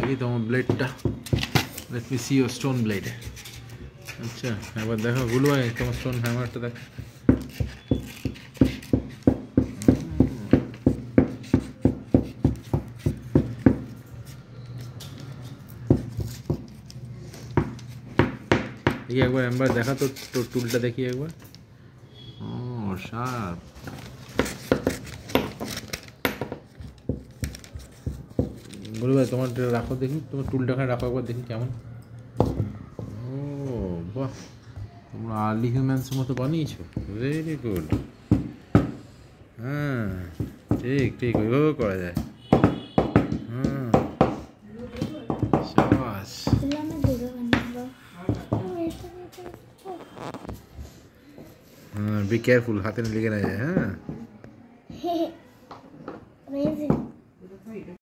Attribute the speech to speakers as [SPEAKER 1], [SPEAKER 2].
[SPEAKER 1] দেখি তোমার ব্লেডটা। Let me see your stone blade. আচ্ছা একবার দেখো গুলো ভাই, তোমার স্টোন হ্যামারটা দেখো। দেখি একবার এমবার দেখা তো, তোর টুলটা দেখি একবার। ও শার্প। বলি ভাই তোমার রাখো দেখি, তোমার টুলটা রাখো একবার দেখি কেমন। ও বাহ, তোমরা আর্লি হিউম্যান্সের মতো বানিয়েছো, ভেরি গুড। হ্যাঁ ঠিক ঠিক, ওইভাবেও করা যায়। হ্যাঁ শাবাশ। হ্যাঁ বি কেয়ারফুল, হাতে লেগে না যায়। হ্যাঁ